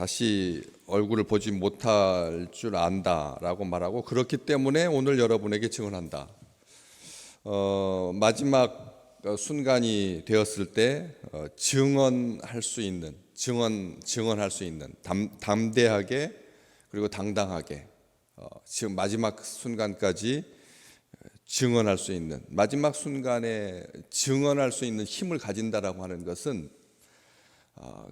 다시 얼굴을 보지 못할 줄 안다라고 말하고, 그렇기 때문에 오늘 여러분에게 증언한다. 마지막 순간이 되었을 때 증언할 수 있는, 증언할 수 있는, 담대하게 그리고 당당하게 지금 마지막 순간까지 증언할 수 있는, 마지막 순간에 증언할 수 있는 힘을 가진다라고 하는 것은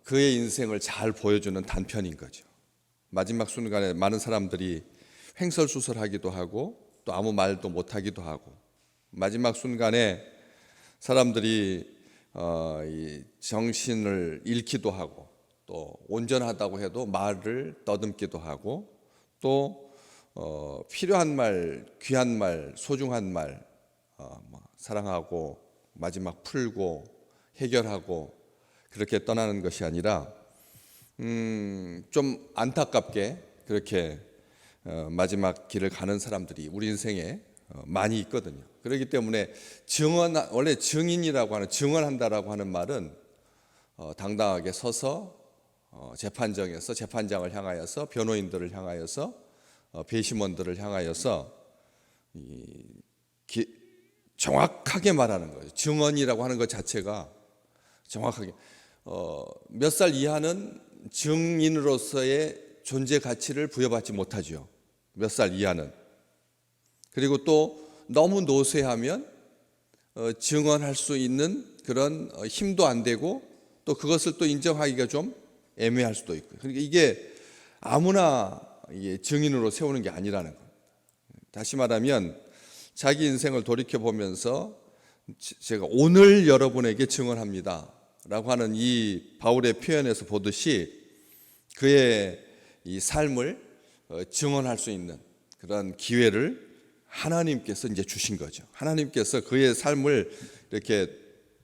그의 인생을 잘 보여주는 단편인 거죠. 마지막 순간에 많은 사람들이 횡설수설하기도 하고 또 아무 말도 못하기도 하고, 마지막 순간에 사람들이 이 정신을 잃기도 하고, 또 온전하다고 해도 말을 더듬기도 하고, 또 필요한 말, 귀한 말, 소중한 말, 사랑하고 마지막 풀고 해결하고 그렇게 떠나는 것이 아니라 좀 안타깝게 그렇게 마지막 길을 가는 사람들이 우리 인생에 많이 있거든요. 그렇기 때문에 원래 증인이라고 하는, 증언한다라고 하는 말은 당당하게 서서 재판정에서 재판장을 향하여서, 변호인들을 향하여서, 배심원들을 향하여서 정확하게 말하는 거예요. 증언이라고 하는 것 자체가 정확하게, 몇 살 이하는 증인으로서의 존재 가치를 부여받지 못하죠. 몇 살 이하는. 그리고 또 너무 노쇠하면 증언할 수 있는 그런 힘도 안 되고, 또 그것을 또 인정하기가 좀 애매할 수도 있고. 그러니까 이게 아무나 증인으로 세우는 게 아니라는 겁니다. 다시 말하면 자기 인생을 돌이켜 보면서 제가 오늘 여러분에게 증언합니다 라고 하는 이 바울의 표현에서 보듯이 그의 이 삶을 증언할 수 있는 그런 기회를 하나님께서 이제 주신 거죠. 하나님께서 그의 삶을 이렇게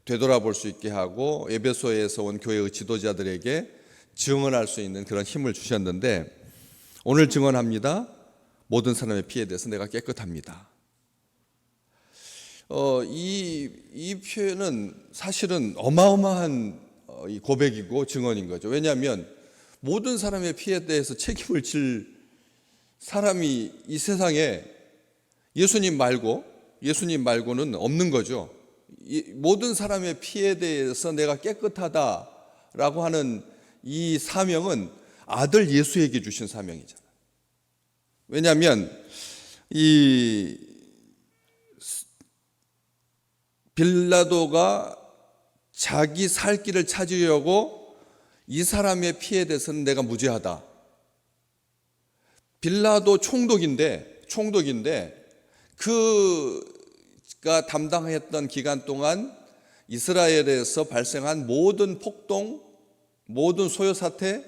되돌아볼 수 있게 하고 에베소에서 온 교회의 지도자들에게 증언할 수 있는 그런 힘을 주셨는데, 오늘 증언합니다. 모든 사람의 피에 대해서 내가 깨끗합니다. 이 표현은 사실은 어마어마한 이 고백이고 증언인 거죠. 왜냐하면 모든 사람의 피에 대해서 책임을 질 사람이 이 세상에 예수님 말고는 없는 거죠. 모든 사람의 피에 대해서 내가 깨끗하다라고 하는 이 사명은 아들 예수에게 주신 사명이잖아요. 왜냐하면 이 빌라도가 자기 살 길을 찾으려고 이 사람의 피에 대해서는 내가 무죄하다. 빌라도 총독인데 그가 담당했던 기간 동안 이스라엘에서 발생한 모든 폭동, 모든 소요 사태,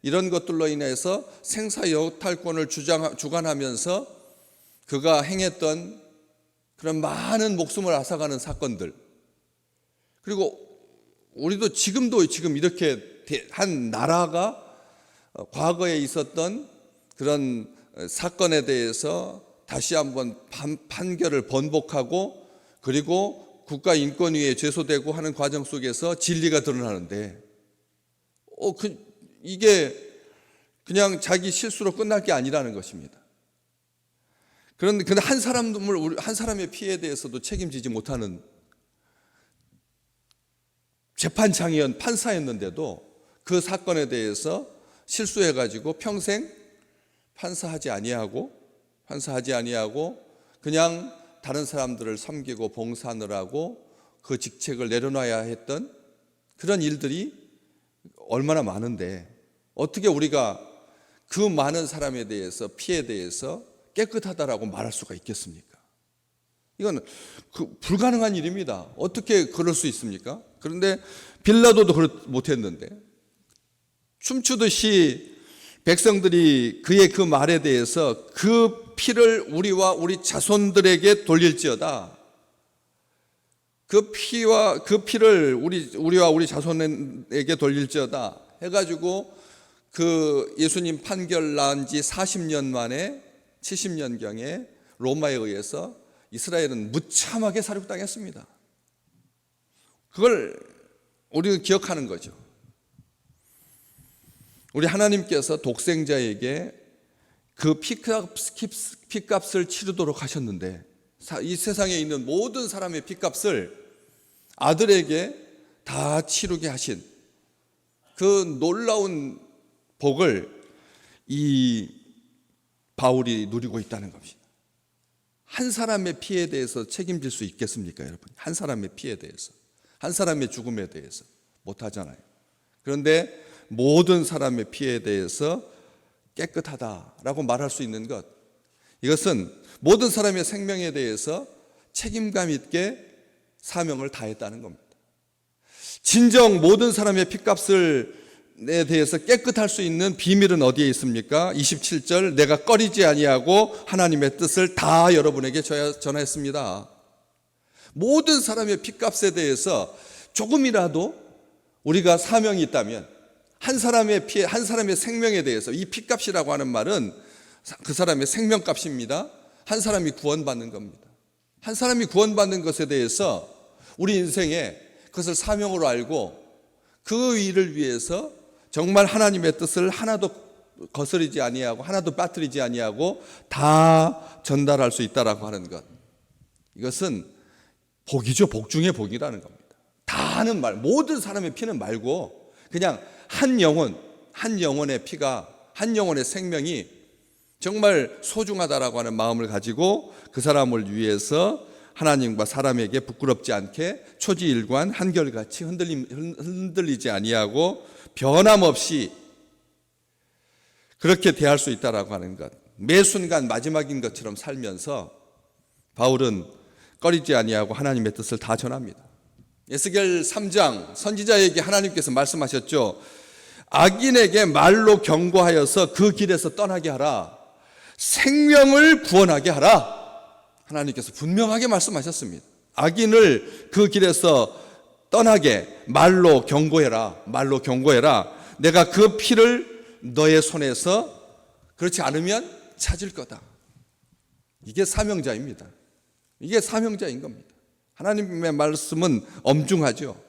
이런 것들로 인해서 생사 여탈권을 주관하면서 그가 행했던 그런 많은 목숨을 앗아가는 사건들, 그리고 우리도 지금 이렇게 한 나라가 과거에 있었던 그런 사건에 대해서 다시 한번 판결을 번복하고, 그리고 국가인권위에 제소되고 하는 과정 속에서 진리가 드러나는데 이게 그냥 자기 실수로 끝날 게 아니라는 것입니다. 그런데 한 사람의 피해에 대해서도 책임지지 못하는 판사였는데도 그 사건에 대해서 실수해가지고 평생 판사하지 아니하고 그냥 다른 사람들을 섬기고 봉사하느라고 그 직책을 내려놔야 했던 그런 일들이 얼마나 많은데, 어떻게 우리가 그 많은 사람에 대해서, 피해에 대해서 깨끗하다라고 말할 수가 있겠습니까? 이건 불가능한 일입니다. 어떻게 그럴 수 있습니까? 그런데 빌라도도 못했는데, 춤추듯이 백성들이 그의 그 말에 대해서 그 피를 우리와 우리 자손들에게 돌릴지어다, 그 피를 우리와 우리 자손에게 돌릴지어다 해가지고 그 예수님 판결 난 지 40년 만에 70년경에 로마에 의해서 이스라엘은 무참하게 살육당했습니다. 그걸 우리는 기억하는 거죠. 우리 하나님께서 독생자에게 그 피값을 치르도록 하셨는데, 이 세상에 있는 모든 사람의 피값을 아들에게 다 치르게 하신 그 놀라운 복을 이 바울이 누리고 있다는 겁니다. 한 사람의 피에 대해서 책임질 수 있겠습니까, 여러분? 한 사람의 피에 대해서, 한 사람의 죽음에 대해서 못하잖아요. 그런데 모든 사람의 피에 대해서 깨끗하다라고 말할 수 있는 것, 이것은 모든 사람의 생명에 대해서 책임감 있게 사명을 다했다는 겁니다. 진정 모든 사람의 피값을에 대해서 깨끗할 수 있는 비밀은 어디에 있습니까? 27절, 내가 꺼리지 아니하고 하나님의 뜻을 다 여러분에게 전했습니다. 모든 사람의 피값에 대해서 조금이라도 우리가 사명이 있다면, 한 사람의 피, 한 사람의 생명에 대해서, 이 피값이라고 하는 말은 그 사람의 생명값입니다. 한 사람이 구원받는 겁니다. 한 사람이 구원받는 것에 대해서 우리 인생에 그것을 사명으로 알고 그 일을 위해서 정말 하나님의 뜻을 하나도 거스르지 아니하고 하나도 빠뜨리지 아니하고 다 전달할 수 있다라고 하는 것, 이것은 복이죠. 복 중에 복이라는 겁니다. 다 하는 말, 모든 사람의 피는 말고 그냥 한 영혼, 한 영혼의 피가, 한 영혼의 생명이 정말 소중하다라고 하는 마음을 가지고 그 사람을 위해서 하나님과 사람에게 부끄럽지 않게 초지일관 한결같이 흔들리지 아니하고 변함없이 그렇게 대할 수 있다라고 하는 것, 매 순간 마지막인 것처럼 살면서 바울은 꺼리지 아니하고 하나님의 뜻을 다 전합니다. 에스겔 3장, 선지자에게 하나님께서 말씀하셨죠. 악인에게 말로 경고하여서 그 길에서 떠나게 하라. 생명을 구원하게 하라. 하나님께서 분명하게 말씀하셨습니다. 악인을 그 길에서 떠나게 말로 경고해라. 말로 경고해라. 내가 그 피를 너의 손에서 그렇지 않으면 찾을 거다. 이게 사명자입니다. 이게 사명자인 겁니다. 하나님의 말씀은 엄중하죠.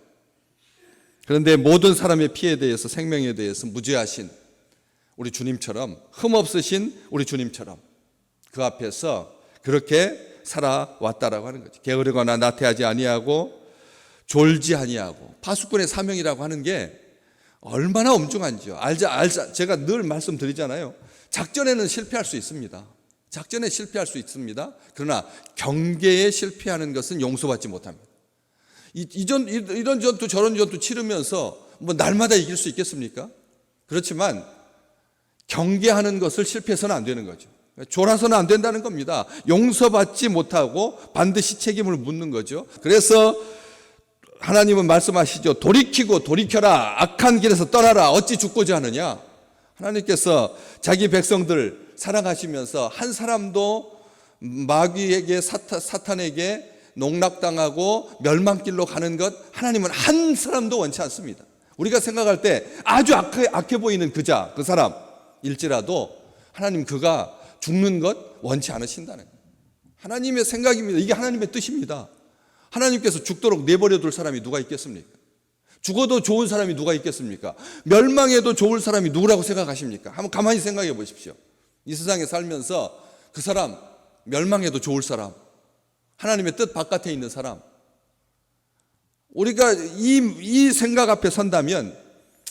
그런데 모든 사람의 피에 대해서, 생명에 대해서 무죄하신 우리 주님처럼, 흠없으신 우리 주님처럼 그 앞에서 그렇게 살아왔다라고 하는 거죠. 게으르거나 나태하지 아니하고 졸지 아니하고, 파수꾼의 사명이라고 하는 게 얼마나 엄중한지요. 제가 늘 말씀드리잖아요. 작전에는 실패할 수 있습니다. 작전에 실패할 수 있습니다. 그러나 경계에 실패하는 것은 용서받지 못합니다. 이런 전투 저런 전투 치르면서 뭐 날마다 이길 수 있겠습니까? 그렇지만 경계하는 것을 실패해서는 안 되는 거죠. 졸아서는 안 된다는 겁니다. 용서받지 못하고 반드시 책임을 묻는 거죠. 그래서 하나님은 말씀하시죠. 돌이키고 돌이켜라. 악한 길에서 떠나라. 어찌 죽고자 하느냐. 하나님께서 자기 백성들 사랑하시면서 한 사람도 마귀에게 사탄에게 농락당하고 멸망길로 가는 것, 하나님은 한 사람도 원치 않습니다. 우리가 생각할 때 아주 악해 보이는 그 사람일지라도 하나님 그가 죽는 것 원치 않으신다는 거예요. 하나님의 생각입니다. 이게 하나님의 뜻입니다. 하나님께서 죽도록 내버려 둘 사람이 누가 있겠습니까? 죽어도 좋은 사람이 누가 있겠습니까? 멸망해도 좋을 사람이 누구라고 생각하십니까? 한번 가만히 생각해 보십시오. 이 세상에 살면서 그 사람, 멸망해도 좋을 사람, 하나님의 뜻 바깥에 있는 사람, 우리가 이 생각 앞에 선다면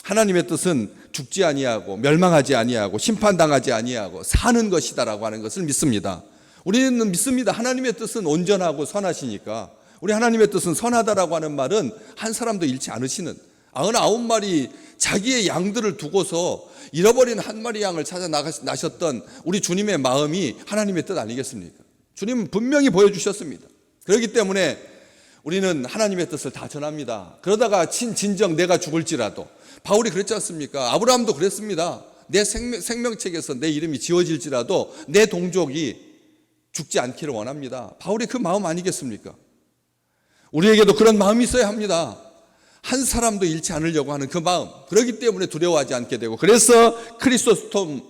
하나님의 뜻은 죽지 아니하고 멸망하지 아니하고 심판당하지 아니하고 사는 것이다라고 하는 것을 믿습니다. 우리는 믿습니다. 하나님의 뜻은 온전하고 선하시니까. 우리 하나님의 뜻은 선하다라고 하는 말은 한 사람도 잃지 않으시는 99마리 자기의 양들을 두고서 잃어버린 한 마리 양을 찾아 나셨던 우리 주님의 마음이 하나님의 뜻 아니겠습니까? 주님은 분명히 보여주셨습니다. 그렇기 때문에 우리는 하나님의 뜻을 다 전합니다. 그러다가 진정 내가 죽을지라도, 바울이 그랬지 않습니까? 아브라함도 그랬습니다. 내 생명책에서 내 이름이 지워질지라도 내 동족이 죽지 않기를 원합니다. 바울이 그 마음 아니겠습니까? 우리에게도 그런 마음이 있어야 합니다. 한 사람도 잃지 않으려고 하는 그 마음. 그렇기 때문에 두려워하지 않게 되고, 그래서 크리소스톰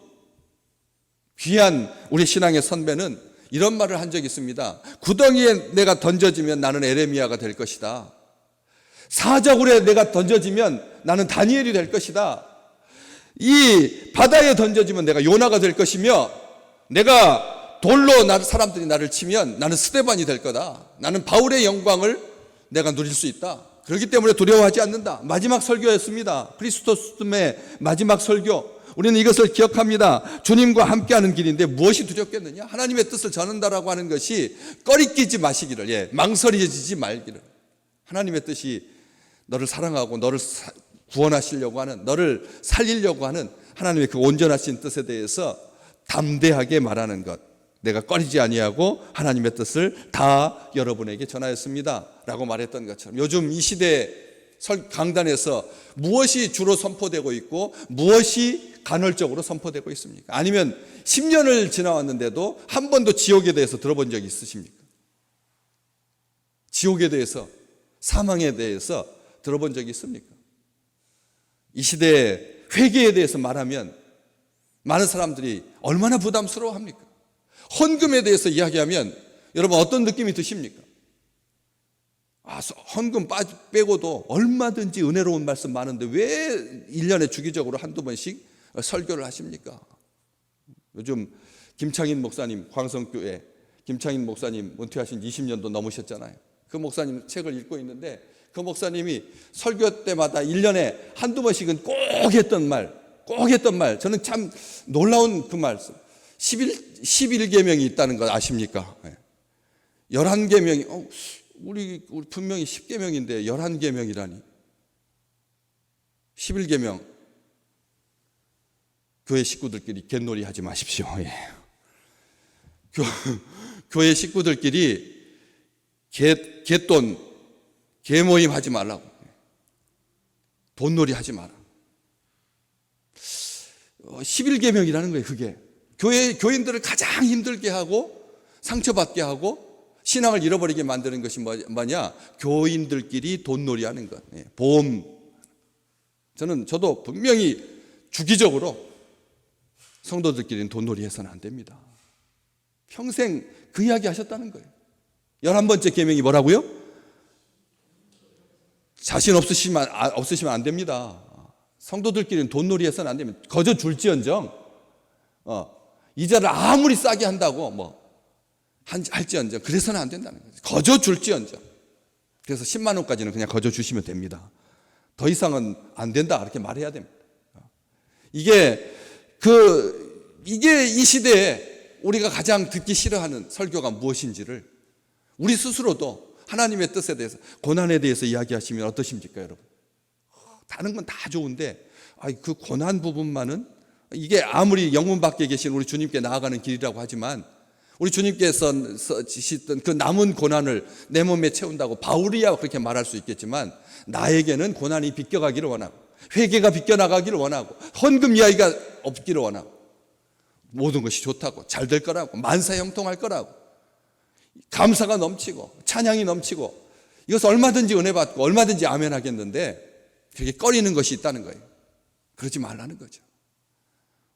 귀한 우리 신앙의 선배는 이런 말을 한 적이 있습니다. 구덩이에 내가 던져지면 나는 에레미야가 될 것이다. 사자굴에 내가 던져지면 나는 다니엘이 될 것이다. 이 바다에 던져지면 내가 요나가 될 것이며, 내가 돌로 사람들이 나를 치면 나는 스데반이 될 거다. 나는 바울의 영광을 내가 누릴 수 있다. 그렇기 때문에 두려워하지 않는다. 마지막 설교였습니다. 크리스토스의 마지막 설교. 우리는 이것을 기억합니다. 주님과 함께하는 길인데 무엇이 두렵겠느냐? 하나님의 뜻을 전한다라고 하는 것이 꺼리끼지 마시기를, 망설여지지 말기를. 하나님의 뜻이 너를 사랑하고 너를 구원하시려고 하는, 너를 살리려고 하는 하나님의 그 온전하신 뜻에 대해서 담대하게 말하는 것. 내가 꺼리지 아니하고 하나님의 뜻을 다 여러분에게 전하였습니다 라고 말했던 것처럼, 요즘 이 시대 강단에서 무엇이 주로 선포되고 있고 무엇이 간헐적으로 선포되고 있습니까? 아니면 10년을 지나왔는데도 한 번도 지옥에 대해서 들어본 적이 있으십니까? 지옥에 대해서, 사망에 대해서 들어본 적이 있습니까? 이 시대의 회개에 대해서 말하면 많은 사람들이 얼마나 부담스러워합니까? 헌금에 대해서 이야기하면 여러분 어떤 느낌이 드십니까? 헌금 빼고도 얼마든지 은혜로운 말씀 많은데 왜 1년에 주기적으로 한두 번씩 설교를 하십니까? 요즘 김창인 목사님, 광성교회 김창인 목사님 은퇴하신 20년도 넘으셨잖아요. 그 목사님 책을 읽고 있는데, 그 목사님이 설교 때마다 1년에 한두 번씩은 꼭 했던 말, 저는 참 놀라운 그 말씀. 11계명이 있다는 거 아십니까? 11계명이, 우리 분명히 10계명인데 11계명이라니. 11계명. 교회 식구들끼리 갯놀이 하지 마십시오. 교회 식구들끼리 갯돈, 개모임 하지 말라고. 돈놀이 하지 마라. 11계명이라는 거예요, 그게. 교인들을 가장 힘들게 하고 상처받게 하고 신앙을 잃어버리게 만드는 것이 뭐냐? 교인들끼리 돈놀이 하는 것. 보험. 저도 분명히 주기적으로 성도들끼리는 돈놀이 해서는 안 됩니다. 평생 그 이야기 하셨다는 거예요. 11번째 계명이 뭐라고요? 자신 없으시면 안 됩니다. 성도들끼리는 돈놀이 해서는 안 됩니다. 거저 줄지언정, 이자를 아무리 싸게 한다고 할지언정, 그래서는 안 된다는 거죠. 거저 줄지언정. 그래서 10만 원까지는 그냥 거저 주시면 됩니다. 더 이상은 안 된다, 그렇게 말해야 됩니다. 이게 이 시대에 우리가 가장 듣기 싫어하는 설교가 무엇인지를 우리 스스로도 하나님의 뜻에 대해서, 고난에 대해서 이야기하시면 어떠십니까, 여러분? 다른 건 다 좋은데 그 고난 부분만은, 이게 아무리 영문 밖에 계신 우리 주님께 나아가는 길이라고 하지만, 우리 주님께서 지시던 그 남은 고난을 내 몸에 채운다고 바울이야 그렇게 말할 수 있겠지만, 나에게는 고난이 비껴가기를 원하고, 회개가 비껴나가기를 원하고, 헌금 이야기가 없기를 원하고, 모든 것이 좋다고, 잘 될 거라고, 만사형통할 거라고, 감사가 넘치고 찬양이 넘치고, 이것을 얼마든지 은혜 받고 얼마든지 아멘 하겠는데 그렇게 꺼리는 것이 있다는 거예요. 그러지 말라는 거죠.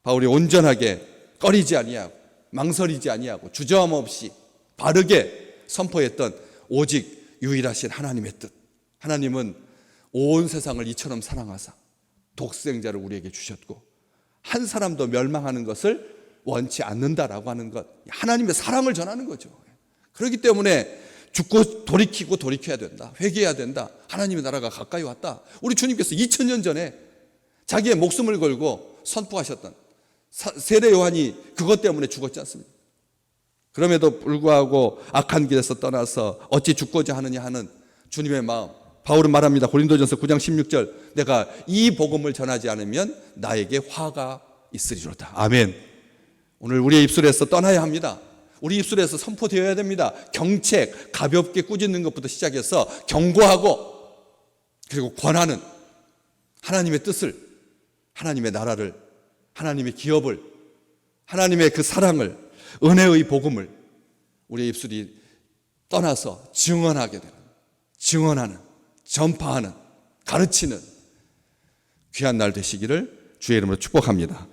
바울이 온전하게 꺼리지 아니하고 망설이지 아니하고 주저함 없이 바르게 선포했던 오직 유일하신 하나님의 뜻. 하나님은 온 세상을 이처럼 사랑하사 독생자를 우리에게 주셨고 한 사람도 멸망하는 것을 원치 않는다라고 하는 것, 하나님의 사랑을 전하는 거죠. 그렇기 때문에 죽고 돌이키고 돌이켜야 된다, 회개해야 된다. 하나님의 나라가 가까이 왔다. 우리 주님께서 2000년 전에 자기의 목숨을 걸고 선포하셨던, 세례 요한이 그것 때문에 죽었지 않습니까? 그럼에도 불구하고 악한 길에서 떠나서 어찌 죽고자 하느냐 하는 주님의 마음. 바울은 말합니다. 고린도전서 9장 16절, 내가 이 복음을 전하지 않으면 나에게 화가 있으리로다. 아멘. 오늘 우리의 입술에서 떠나야 합니다. 우리 입술에서 선포되어야 됩니다. 경책, 가볍게 꾸짖는 것부터 시작해서 경고하고, 그리고 권하는 하나님의 뜻을, 하나님의 나라를, 하나님의 기업을, 하나님의 그 사랑을, 은혜의 복음을 우리의 입술이 떠나서 증언하게 되는, 증언하는, 전파하는, 가르치는 귀한 날 되시기를 주의 이름으로 축복합니다.